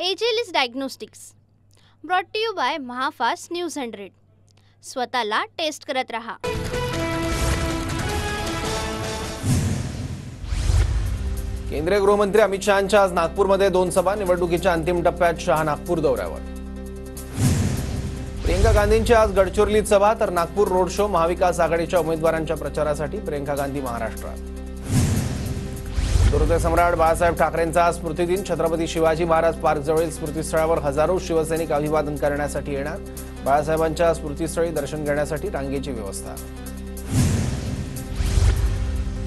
एजेलिस diagnostics brought to you by Mahafast news 100. स्वतःला taste करत रहा. केंद्रीय गृहमंत्री अमित शहांच्या आज नागपूरमध्ये 2 सभा. निवडणुकीच्या अंतिम टप्प्यात शहा नागपूर दौऱ्यावर. प्रियंका गांधींची आज गडचिरोलीत सभा तर नागपूर रोड शो. महाविकास आघाडीच्या उमेदवारांच्या प्रचारासाठी प्रियंका गांधी महाराष्ट्रात. दुर्ग सम्राट बाळासाहेब ठाकरेंचा स्मृतिदिन. छत्रपती शिवाजी महाराज पार्कजवळील स्मृतिस्थळावर हजारो शिवसैनिक अभिवादन करण्यासाठी येणार. बाळासाहेबांच्या स्मृतिस्थळी दर्शन घेण्यासाठी रांगेची व्यवस्था.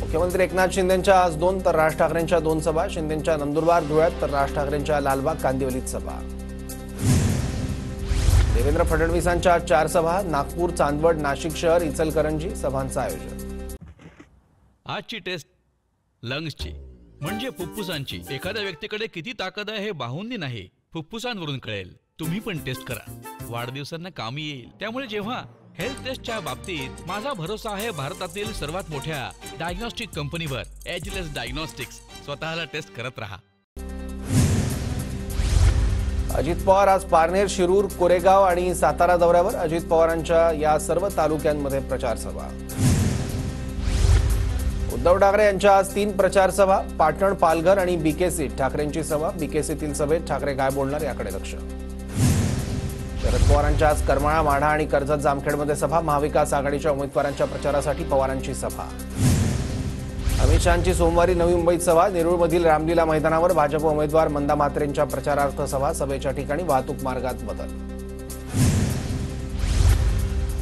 मुख्यमंत्री एकनाथ शिंदेंच्या आज 2 तर राज ठाकरेंच्या 2 सभा. शिंदेंच्या नंदुरबार धुळ्यात तर राज ठाकरेंच्या लालबाग कांदिवलीत सभा. देवेंद्र फडणवीसांच्या आज 4 सभा. नागपूर, चांदवड, नाशिक शहर, इचलकरंजी सभांचं आयोजन. आजची टेस्ट लंग्सची म्हणजे फुफ्फुसांची. एखाद्या व्यक्तीकडे किती ताकद आहे हे बाहुंनी नाही, फुफ्फुसांवरून कळेल. तुम्ही पण टेस्ट करा, वाढदिवसांना कामी येईल. त्यामुळे जेव्हा हेल्थ टेस्टच्या बाबतीत माझा भरोसा आहे भारतातील सर्वात मोठ्या डायग्नोस्टिक कंपनीवर, एजेलिस डायग्नोस्टिक्स. स्वतःला टेस्ट करत रहा. अजित पवार आज पारनेर, शिरूर, कोरेगाव आणि सातारा दौऱ्यावर. अजित पवारांच्या या सर्व तालुक्यांमध्ये प्रचार सभा. उद्धव ठाकरे यांच्या आज 3 प्रचार सभा. पाटण, पालघर आणि बीकेसी. ठाकरेंची सभा. बीकेसीतील सभेत ठाकरे काय बोलणार याकडे लक्ष. शरद पवारांच्या आज करमाळा, माढा आणि कर्जत जामखेडमध्ये सभा. महाविकास आघाडीच्या उमेदवारांच्या प्रचारासाठी पवारांची सभा. अमित शहांची सोमवारी नवी मुंबईत सभा. नेरूळमधील रामलीला मैदानावर भाजप उमेदवार मंदा म्हात्रेंच्या प्रचारार्थ सभा. सभेच्या ठिकाणी वाहतूक मार्गात बदल.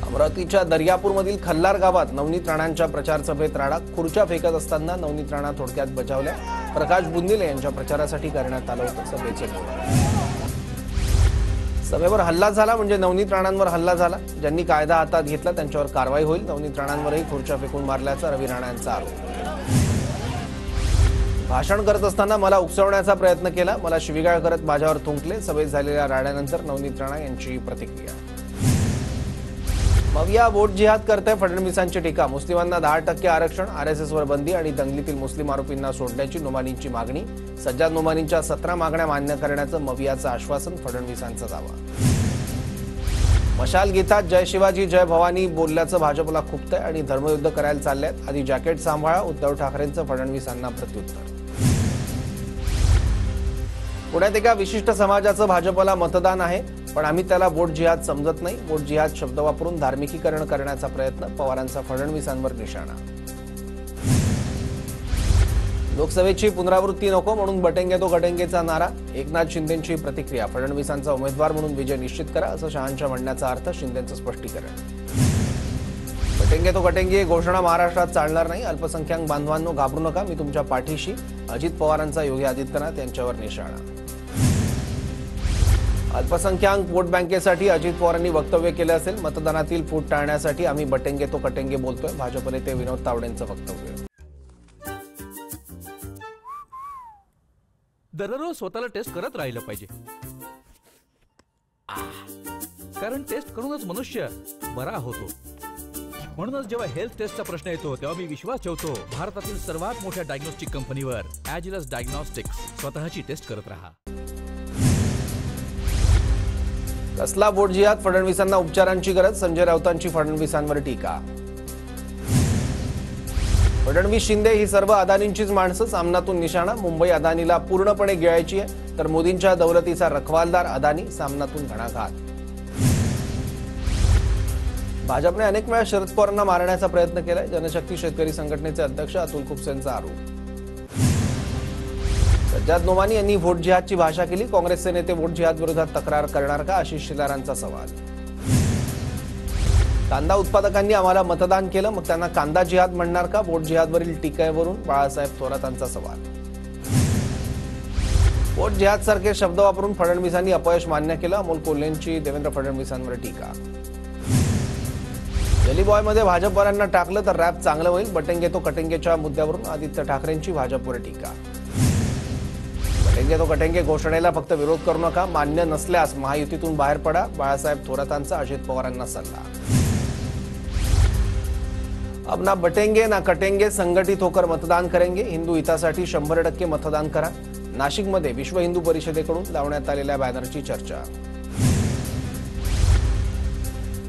अमरावतीच्या दर्यापूरमधील खल्लार गावात नवनीत राणांच्या प्रचार सभेत राडा. खुर्च्या फेकत असताना नवनीत राणा थोडक्यात बचावल्या. प्रकाश बुंदिले यांच्या प्रचारासाठी करण्यात आलं होतं सभेचे नियोजन. सभेवर हल्ला झाला म्हणजे नवनीत राणांवर हल्ला झाला. ज्यांनी कायदा हातात घेतला त्यांच्यावर कारवाई होईल. नवनीत राणांवरही खुर्च्या फेकून मारल्याचा रवी राणा यांचा आरोप. भाषण करत असताना मला उकसवण्याचा प्रयत्न केला. मला शिवीगाळ करत माझ्यावर थुंकले. सभेत झालेल्या राड्यानंतर नवनीत राणा यांची प्रतिक्रिया. मविया वोट जिहाद करते फडणवीसांची टीका. मुस्लिमांना 10% आरक्षण, आरएसएसवर बंदी आणि दंगलीतील मुस्लिम आरोपींना सोडण्याची नोमानींची मागणी. सज्जाद नोमानींच्या 17 मागण्या मान्य करण्याचं मवियाचं आश्वासन. फडणवीसांचा दावा. मशाल गीतात जय शिवाजी जय भवानी बोलल्याचं भाजपला खुपतंय आणि धर्मयुद्ध करायला चालल्यात. आधी जॅकेट सांभाळा. उद्धव ठाकरेंचं फडणवीसांना प्रत्युत्तर. पुण्यात एका विशिष्ट समाजाचं भाजपला मतदान आहे, पण आम्ही त्याला वोट जिहाद समजत नाही. वोट जिहाद शब्द वापरून धार्मिकीकरण करण्याचा प्रयत्न. पवारांचा फडणवीसांवर निशाणा. लोकसभेची पुनरावृत्ती नको म्हणून बटेंगे तो कटेंगेचा नारा. एकनाथ शिंदेंची प्रतिक्रिया. फडणवीसांचा उमेदवार म्हणून विजय निश्चित करा असं शहांच्या म्हणण्याचा अर्थ. शिंदेंचं स्पष्टीकरण. बटेंगे तो कटेंगे घोषणा महाराष्ट्रात चालणार नाही. अल्पसंख्याक बांधवांनो घाबरू नका, मी तुमच्या पाठीशी. अजित पवारांचा योगी आदित्यनाथ यांच्यावर निशाणा. अल्पसंख्याक वोट बँकेसाठी अजित पवारांनी वक्तव्य केले असेल. मतदानातील फूट टाळण्यासाठी आम्ही बटेंगे तो कटेंगे बोलतोय. भाजप नेते विनोद तावडेंचं वक्तव्य. दररोज स्वतःला टेस्ट करत राहिलं पाहिजे, कारण टेस्ट करूनच मनुष्य बरा होतो. म्हणूनच जेव्हा हेल्थ टेस्टचा प्रश्न येतो तेव्हा मी विश्वास ठेवतो भारतातील सर्वात मोठ्या डायग्नोस्टिक कंपनीवर, एजेलिस डायग्नोस्टिक्स. स्वतःची टेस्ट करत रहा. कसला वोट जिहाद? फडणवीसांना उपचारांची गरज. संजय राऊतांची फडणवीसांवर टीका. फडणवीस शिंदे ही सर्व अदानींचीच माणसं. सामनातून निशाणा. मुंबई अदानीला पूर्णपणे गिळायची आहे, तर मोदींच्या दौलतीचा रखवालदार अदानी. सामनातून घणाघात. भाजपने अनेक वेळा शरद पवारांना मारण्याचा प्रयत्न केलाय. जनशक्ती शेतकरी संघटनेचे अध्यक्ष अतुल खुपसेंचा आरोप. सज्जाद नोमानी यांनी वोट जिहादची भाषा केली. काँग्रेसचे नेते वोट जिहाद विरोधात तक्रार करणार का? आशिष शेलारांचा सवाल. कांदा उत्पादकांनी आम्हाला मतदान केलं, मग त्यांना कांदा जिहाद म्हणणार का? वोट जिहादवरील टीकेवरून बाळासाहेब थोरातांचा सवाल. वोट जिहाद सारखे शब्द वापरून फडणवीसांनी अपयश मान्य केलं. अमोल कोल्हेंची देवेंद्र फडणवीसांवर टीका. गलीबॉयमध्ये भाजपवाल्यांना टाकलं तर रॅप चांगलं होईल. बटेंगे तो कटेंगेच्या मुद्द्यावरून आदित्य ठाकरेंची भाजपवर टीका. बटेंगे तो कटेंगे घोषणेला फक्त विरोध करू नका, मान्य नसल्यास महायुतीतून बाहेर पडा. बाळासाहेब थोरातांचा अजित पवारांना सल्ला. अब ना बटेंगे ना कटेंगे, संघटित होकर मतदान करेंगे. हिंदू हितासाठी 100% मतदान करा. नाशिकमध्ये विश्व हिंदू परिषदेकडून लावण्यात आलेल्या बॅनरची चर्चा.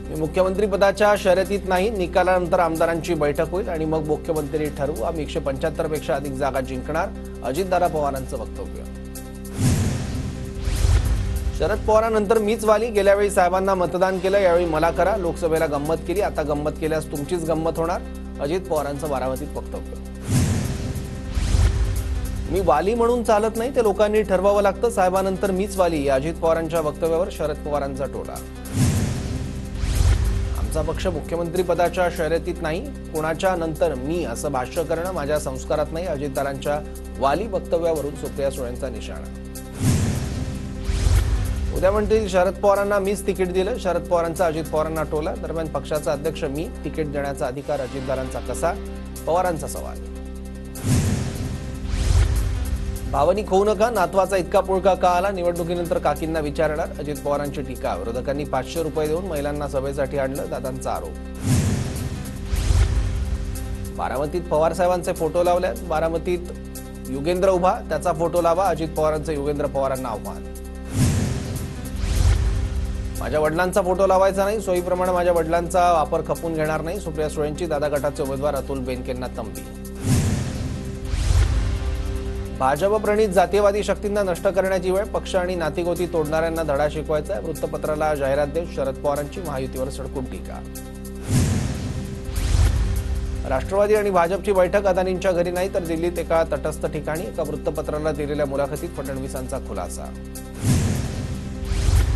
मी मुख्यमंत्री पदाच्या शर्यतीत नाही, निकालानंतर आमदारांची बैठक होईल आणि मग मुख्यमंत्री ठरवू. आम्ही 175 पेक्षा अधिक जागा जिंकणार, अजितदादा पवारांचं वक्तव्य. शरद पवारांनंतर मीच वाली. गेल्या वेळी साहेबांना मतदान केलं, यावेळी मला करा. लोकसभेला गंमत केली, आता गंमत केल्यास तुमचीच गंमत होणार, अजित पवारांचं बारामतीत वक्तव्य. मी वाली म्हणून चालत नाही, ते लोकांनी ठरवावं लागतं. साहेबांनंतर मीच वाली, या अजित पवारांच्या वक्तव्यावर शरद पवारांचा टोला. आमचा पक्ष मुख्यमंत्री पदाच्या शर्यतीत नाही, कोणाच्या नंतर मी असं भाष्य करणं माझ्या संस्कारात नाही, अजितदारांच्या वाली वक्तव्यावरून सुप्रिया सुळेंचा निशाणा. उद्या म्हणतील शरद पवारांना मीच तिकीट दिलं, शरद पवारांचा अजित पवारांना टोला. दरम्यान पक्षाचा अध्यक्ष मी, तिकीट देण्याचा अधिकार अजितदारांचा कसा, पवारांचा सवाल. भावनिक होऊ नका, नातवाचा इतका पुळका का आला, निवडणुकीनंतर काकींना विचारणार, अजित पवारांची टीका. विरोधकांनी 500 रुपये देऊन महिलांना सभेसाठी आणलं, दादांचा आरोप. बारामतीत पवार साहेबांचे फोटो लावल्यात. बारामतीत युगेंद्र उभा, त्याचा फोटो लावा, अजित पवारांचे युगेंद्र पवारांना आव्हान. माझ्या वडिलांचा फोटो लावायचा नाही, सोयीप्रमाणे माझ्या वडिलांचा वापर खपून घेणार नाही, सुप्रिया सुळेंची. दादा गटाचे उमेदवार अतुल बेनकेंना तंबी. भाजप प्रणित जातीयवादी शक्तींना नष्ट करण्याची वेळ, पक्ष आणि नातीगोती तोडणाऱ्यांना धडा शिकवायचा आहे. वृत्तपत्राला जाहिरात देत शरद पवारांची महायुतीवर सडकून टीका. राष्ट्रवादी आणि भाजपची बैठक अदानींच्या घरी नाही तर दिल्लीत एका तटस्थ ठिकाणी. एका वृत्तपत्राला दिलेल्या मुलाखतीत फडणवीसांचा खुलासा.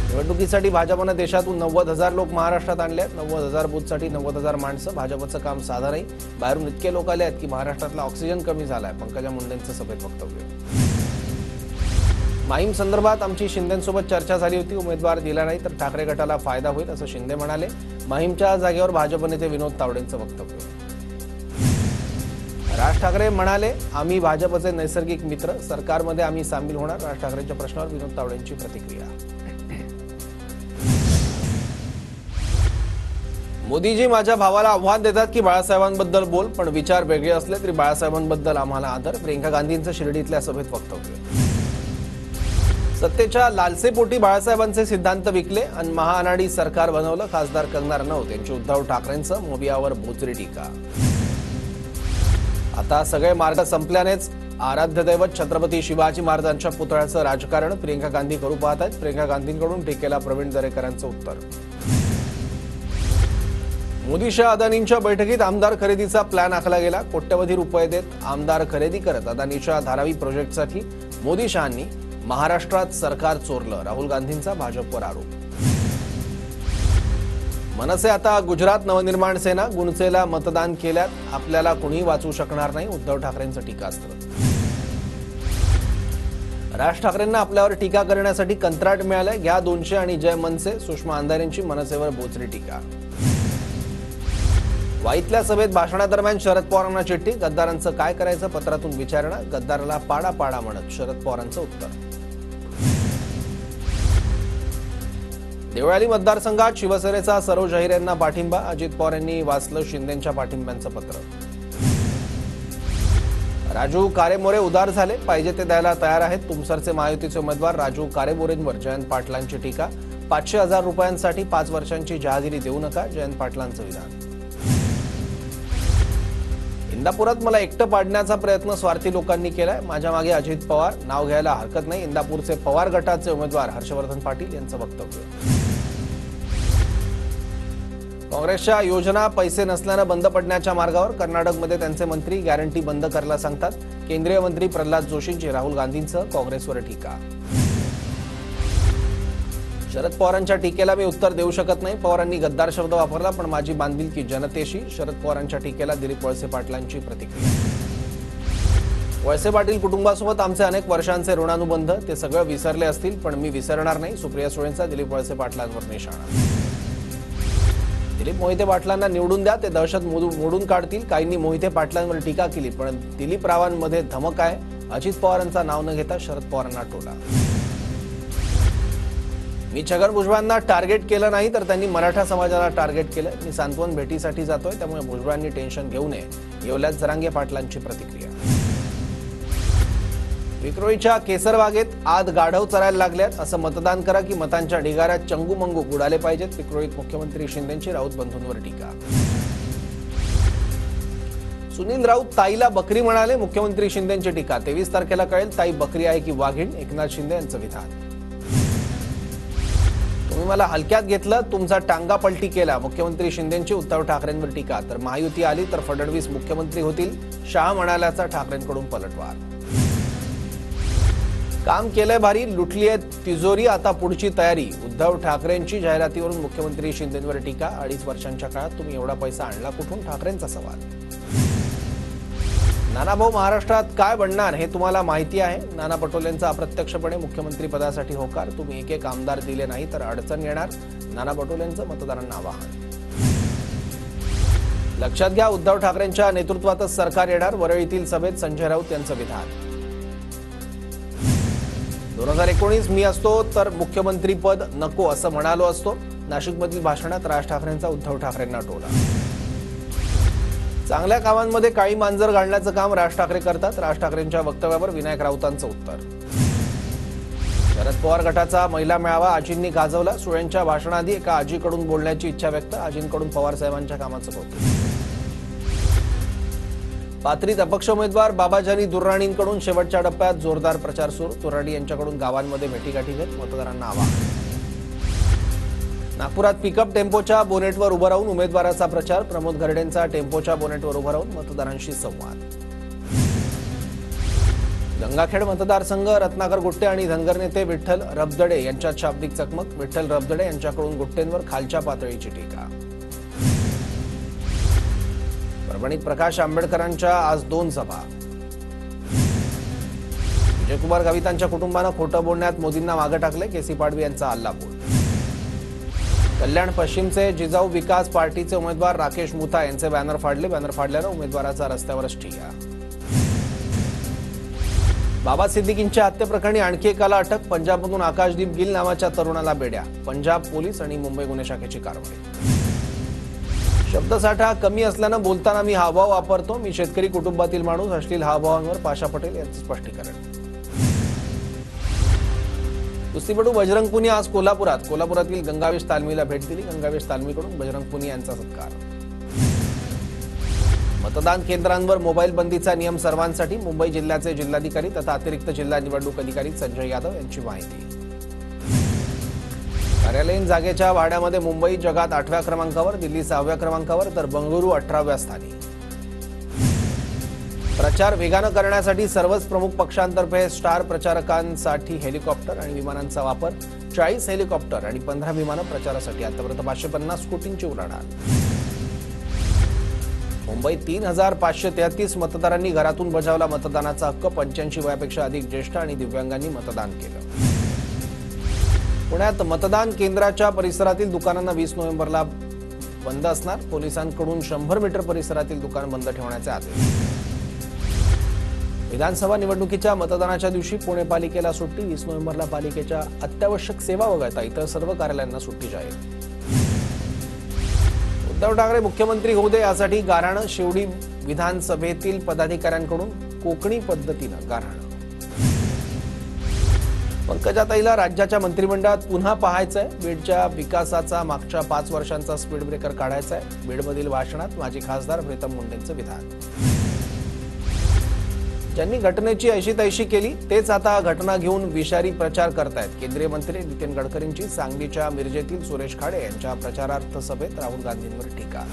निवडणुकीसाठी भाजपनं देशातून 90,000 लोक महाराष्ट्रात आणले आहेत. 90,000 बूथसाठी 90,000 माणसं. भाजपचं काम साधं नाही, बाहेरून इतके लोक आले आहेत की महाराष्ट्रातला ऑक्सिजन कमी झालाय, पंकजा मुंडेंचं सभेत वक्तव्य. माहीम संदर्भात आमची शिंदेंसोबत चर्चा झाली होती, उमेदवार दिला नाही तर ठाकरे गटाला फायदा होईल असं शिंदे म्हणाले. माहीमच्या जागेवर भाजप नेते विनोद तावडेंचं वक्तव्य. राज ठाकरे म्हणाले, आम्ही भाजपचे नैसर्गिक मित्र, सरकारमध्ये आम्ही सामील होणार. राज ठाकरेंच्या प्रश्नावर विनोद तावडेंची प्रतिक्रिया. मोदीजी माझ्या भावाला आव्हान देतात की बाळासाहेबांबद्दल बोल, पण विचार वेगळे असले तरी बाळासाहेबांबद्दल आम्हाला आदर. प्रियंका गांधींचं शिर्डीतल्या सभेत वक्तव्य. सत्तेच्या लालसेपोटी बाळासाहेबांचे सिद्धांत विकले आणि महाआघाडी सरकार बनवलं. खासदार कंगना रनौत यांची उद्धव ठाकरेंचं मोबियावर बोचरी टीका. आता सगळे मार्ग संपल्यानेच आराध्य दैवत छत्रपती शिवाजी महाराजांच्या पुतळ्याचं राजकारण प्रियंका गांधी करू पाहत आहेत. प्रियंका गांधींकडून टीकेला प्रवीण दरेकरांचं उत्तर. मोदी शहा अदानींच्या बैठकीत आमदार खरेदीचा प्लॅन आखला गेला. कोट्यवधी रुपये देत आमदार खरेदी करत अदानीच्या धारावी प्रोजेक्टसाठी मोदी शहांनी महाराष्ट्रात सरकार चोरलं. राहुल गांधींचा भाजपवर आरोप. मनसे आता गुजरात नवनिर्माण सेना. गुणसेला मतदान केल्यात, आपल्याला कुणीही वाचवू शकणार नाही, उद्धव ठाकरेंचं टीकास्त्र. राज ठाकरेंना आपल्यावर टीका करण्यासाठी कंत्राट मिळालंय, घ्या 200 आणि जय मनसे. सुषमा अंधारेंची मनसेवर बोचरी टीका. वाईतल्या सभेत भाषणादरम्यान शरद पवारांना चिठ्ठी. गद्दारांचं काय करायचं, पत्रातून विचारणा. गद्दाराला पाडा पाडा म्हणत शरद पवारांचं उत्तर. देवळाली मतदारसंघात शिवसेनेचा सरोज अहिर यांना पाठिंबा. अजित पवार यांनी वाचलं शिंदेंच्या पाठिंब्याचं पत्र. राजू कारेमोरे उदार झाले, पाहिजे ते द्यायला तयार आहेत. तुमसरचे महायुतीचे उमेदवार राजू कारेमोरेंवर जयंत पाटलांची टीका. 500,000 रुपयांसाठी 5 वर्षांची जहागिरी देऊ नका, जयंत पाटलांचं विधान. इंदापुरात मला एकटं पाडण्याचा प्रयत्न स्वार्थी लोकांनी केलाय, माझ्या मागे अजित पवार, नाव घ्यायला हरकत नाही. इंदापूरचे पवार गटाचे उमेदवार हर्षवर्धन पाटील यांचं वक्तव्य. काँग्रेसच्या योजना पैसे नसल्यानं बंद पडण्याच्या मार्गावर. कर्नाटकमध्ये त्यांचे मंत्री गॅरंटी बंद करायला सांगतात. केंद्रीय मंत्री प्रल्हाद जोशींची राहुल गांधींचं काँग्रेसवर टीका. शरद पवारांच्या टीकेला मी उत्तर देऊ शकत नाही. पवारांनी गद्दार शब्द वापरला, पण माझी बांधिलकी जनतेशी. शरद पवारांच्या टीकेला दिलीप वळसे पाटलांची प्रतिक्रिया. वळसे पाटील कुटुंबासोबत आमचे अनेक वर्षांचे ऋणानुबंध, ते सगळं विसरले असतील, पण मी विसरणार नाही. सुप्रिया सुळेंचा दिलीप वळसे पाटलांवर निशाणा. दिलीप मोहिते पाटलांना निवडून द्या, ते दहशत मोडून काढतील. काहींनी मोहिते पाटलांवर टीका केली, पण दिलीप रावांमध्ये धमक आहे. अजित पवारांचं नाव न घेता शरद पवारांना टोला. मी छगन भुजबळांना टार्गेट केलं नाही तर त्यांनी मराठा समाजाला टार्गेट केलं. मी सांत्वन भेटीसाठी जातोय, त्यामुळे भुजबळांनी टेन्शन घेऊ नये. येवल्यात जरांगे पाटलांची प्रतिक्रिया. विक्रोळीच्या केसरबागेत आद गाढव चरायला लागल्यात. असं मतदान करा की मतांच्या ढिगाऱ्यात चंगूमंगू बुडाले पाहिजेत. विक्रोळीत मुख्यमंत्री शिंदेंची राऊत बंधूंवर टीका. सुनील राऊत ताईला बकरी म्हणाले. मुख्यमंत्री शिंदेंची टीका. 23 तारखेला कळेल ताई बकरी आहे की वाघीण. एकनाथ शिंदे यांचं विधान. तुम्ही मला हलक्यात घेतलं, तुमचा टांगा पलटी केला. मुख्यमंत्री शिंदेंची उद्धव ठाकरेंवर टीका. तर महायुती आली तर फडणवीस मुख्यमंत्री होतील, शहा म्हणाल्याचा ठाकरेंकडून पलटवार. काम केलंय भारी, लुटली आहे तिजोरी, आता पुढची तयारी. उद्धव ठाकरेंची जाहिरातीवरून मुख्यमंत्री शिंदेंवर टीका. 2.5 वर्षांच्या काळात तुम्ही एवढा पैसा आणला कुठून, ठाकरेंचा सवाल. नानाभाऊ महाराष्ट्रात काय बनणार हे तुम्हाला माहिती आहे. नाना पटोलेंचा अप्रत्यक्षपणे मुख्यमंत्री पदासाठी होकार. तुम्ही एक आमदार दिले नाही तर अडचण येणार. नाना पटोलेंचं मतदारांना आवाहन. लक्षात घ्या, उद्धव ठाकरेंच्या नेतृत्वातच सरकार येणार. वरळीतील सभेत संजय राऊत यांचं विधान. 2019 मी असतो तर मुख्यमंत्री पद नको असं म्हणालो असतो. नाशिकमधील भाषणात राज ठाकरेंचा उद्धव ठाकरेंना टोला. चांगल्या कामांमध्ये काळी मांजर घालण्याचं काम राज ठाकरे करतात. राज ठाकरेंच्या वक्तव्यावर विनायक राऊतांचं उत्तर. शरद पवार गटाचा महिला मेळावा आजींनी गाजवला. सुळेंच्या भाषणाआधी एका आजीकडून बोलण्याची इच्छा व्यक्त. आजींकडून पवार साहेबांच्या कामाचं कौतुक. पाथरीत अपक्ष उमेदवार बाबाजानी दुर्राणींकडून शेवटच्या टप्प्यात जोरदार प्रचार सुरू. दुर्राणी यांच्याकडून गावांमध्ये भेटीगाठी घेत मतदारांना आवाहन. नागपुरात पिकअप टेम्पोच्या बोनेटवर उभं राहून उमेदवाराचा प्रचार. प्रमोद घरडेंचा टेम्पोच्या बोनेटवर उभं राहून मतदारांशी संवाद. गंगाखेड मतदारसंघ रत्नाकर गुट्टे आणि धनगर नेते विठ्ठल रबदडे यांच्यात शाब्दिक चकमक. विठ्ठल रबदडे यांच्याकडून गुट्टेंवर खालच्या पातळीची टीका. परभणीत प्रकाश आंबेडकरांच्या आज 2 सभा. विजयकुमार गावितांच्या कुटुंबानं खोटं बोलण्यात मोदींना मागे टाकले. केसी पाडवी यांचा हल्लाबोल. कल्याण पश्चिमचे जिजाऊ विकास पार्टीचे उमेदवार राकेश मुथा यांचे बॅनर फाडले. बॅनर फाडल्यानं उमेदवाराचा रस्त्यावरच ठिय्या. बाबा सिद्दीकींच्या हत्येप्रकरणी आणखी एकाला अटक. पंजाबमधून आकाशदीप गिल नावाच्या तरुणाला बेड्या. पंजाब पोलीस आणि मुंबई गुन्हे शाखेची कारवाई. शब्दसाठा कमी असल्यानं बोलताना मी हावभाव वापरतो. मी शेतकरी कुटुंबातील माणूस. अश्लील हावभावांवर पाशा पटेल यांचं स्पष्टीकरण. कुस्तीपटू बजरंग पुनिया आज कोल्हापुरातील गंगावेश तालमीला भेट दिली. गंगावेश तालमीकडून बजरंग पुनिया यांचा सत्कार. मतदान केंद्रांवर मोबाईल बंदीचा नियम सर्वांसाठी. मुंबई जिल्ह्याचे जिल्हाधिकारी तथा अतिरिक्त जिल्हा निवडणूक अधिकारी संजय यादव यांची माहिती. कार्यालयीन जागेच्या वाड्यामध्ये मुंबई जगात 8व्या क्रमांकावर, दिल्ली 6व्या क्रमांकावर तर बंगळुरू 18व्या स्थानी. प्रचार वेगानं करण्यासाठी सर्वच प्रमुख पक्षांतर्फे स्टार प्रचारकांसाठी हेलिकॉप्टर आणि विमानांचा वापर. 40 हेलिकॉप्टर आणि 15 विमानं प्रचारासाठी. आतापर्यंत 550 कोटींची उलाढाल. मुंबईत 3533 मतदारांनी घरातून बजावला मतदानाचा हक्क. 85 वयापेक्षा अधिक ज्येष्ठ आणि दिव्यांगांनी मतदान केलं. पुण्यात मतदान केंद्राच्या परिसरातील दुकानांना 20 नोव्हेंबरला बंद असणार. पोलिसांकडून 100 मीटर परिसरातील दुकान बंद ठेवण्याचे आदेश. विधानसभा निवडणुकीच्या मतदानाच्या दिवशी पुणे पालिकेला सुट्टी. 20 नोव्हेंबरला पालिकेच्या अत्यावश्यक सेवा वगळता इतर सर्व कार्यालयांना सुट्टी जाहीर. उद्धव ठाकरे मुख्यमंत्री होऊ दे यासाठी गाऱ्हाणं. शिवडी विधानसभेतील पदाधिकाऱ्यांकडून कोकणी पद्धतीनं गाऱ्हाणं. पंकजाताईला राज्याच्या मंत्रिमंडळात पुन्हा पाहायचंय. बीडच्या विकासाचा मागच्या 5 वर्षांचा स्पीड ब्रेकर काढायचा आहे. बीडमधील भाषणात माजी खासदार प्रीतम मुंडेंचं विधान. ज्यांनी घटनेची ऐशी केली तेच आता घटना घेऊन विषारी प्रचार करतायत. केंद्रीय मंत्री नितीन गडकरींची सांगलीच्या मिरजेतील सुरेश खाडे यांच्या प्रचारार्थ सभेत राहुल गांधींवर टीका.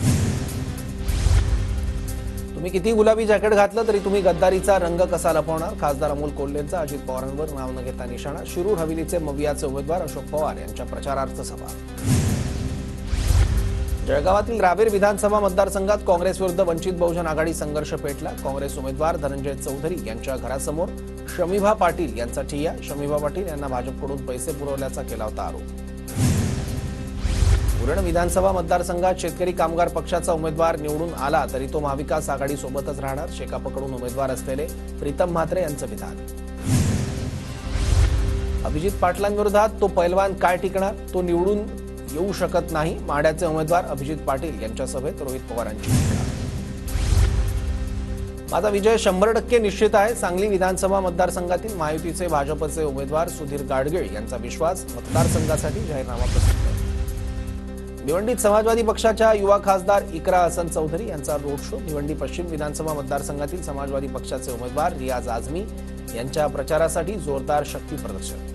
तुम्ही किती गुलाबी जॅकेट घातलं तरी तुम्ही गद्दारीचा रंग कसा लपवणार. खासदार अमोल कोल्हेंचा अजित पवारांवर नाव न घेता निशाणा. शिरूर हवेलीचे मवियाचे उमेदवार अशोक पवार यांच्या प्रचारार्थ सभा. जळगावातील रावेर विधानसभा मतदारसंघात काँग्रेस विरुद्ध वंचित बहुजन आघाडी संघर्ष पेटला. काँग्रेस उमेदवार धनंजय चौधरी यांच्या घरासमोर शमीभा पाटील यांचा ठिय्या. शमीभा पाटील यांना भाजपकडून पैसे पुरवल्याचा केला होता आरोप. उरण विधानसभा मतदारसंघात शेतकरी कामगार पक्षाचा उमेदवार निवडून आला तरी तो महाविकास आघाडी सोबतच राहणार. शेकापकडून उमेदवार असलेले प्रीतम म्हात्रे यांचं विधान. अभिजित पाटलांविरोधात तो पैलवान काय टिकणार. तो निवडून येऊ शकत नाही. माढ्याचे उमेदवार अभिजित पाटील यांच्या सभेत रोहित पवारांची टीका. माझा विजय 100% निश्चित आहे. सांगली विधानसभा मतदारसंघातील महायुतीचे भाजपचे उमेदवार सुधीर गाडगीळ यांचा विश्वास. मतदारसंघासाठी जाहीरनामा प्रसिद्ध. भिवंडीत समाजवादी पक्षाच्या युवा खासदार इकरा हसन चौधरी यांचा रोड शो. भिवंडी पश्चिम विधानसभा मतदारसंघातील समाजवादी पक्षाचे उमेदवार रियाज आझमी यांच्या प्रचारासाठी जोरदार शक्ती प्रदर्शन.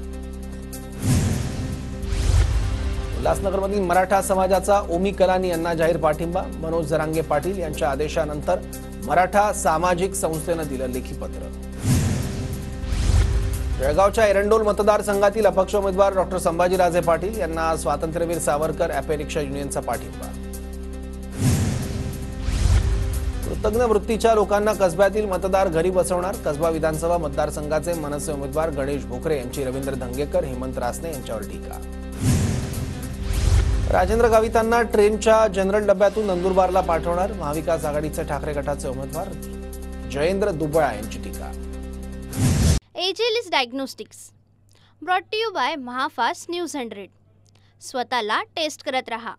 उल्हासनगरमधील मराठा समाजाचा ओमी कलानी यांना जाहीर पाठिंबा. मनोज जरांगे पाटील यांच्या आदेशानंतर मराठा सामाजिक संस्थेनं दिलं लेखी पत्र. जळगावच्या एरंडोल मतदारसंघातील अपक्ष उमेदवार डॉक्टर संभाजीराजे पाटील यांना स्वातंत्र्यवीर सावरकर ॲपे रिक्षा युनियनचा पाठिंबा. कृतज्ञ वृत्तीच्या लोकांना कसब्यातील मतदार घरी बसवणार. कसबा विधानसभा मतदारसंघाचे मनसे उमेदवार गणेश भोकरे यांची रवींद्र धंगेकर, हेमंत रासने यांच्यावर टीका. राजेंद्र गावितांना ट्रेनच्या जनरल डब्यातून नंदुरबारला पाठवणार. महाविकास आघाडीचे ठाकरे गटाचे उमेदवार जयेंद्र दुबळा यांची टीका. Agilus diagnostics brought to you by Mahafast news 100. स्वतःला टेस्ट करत रहा.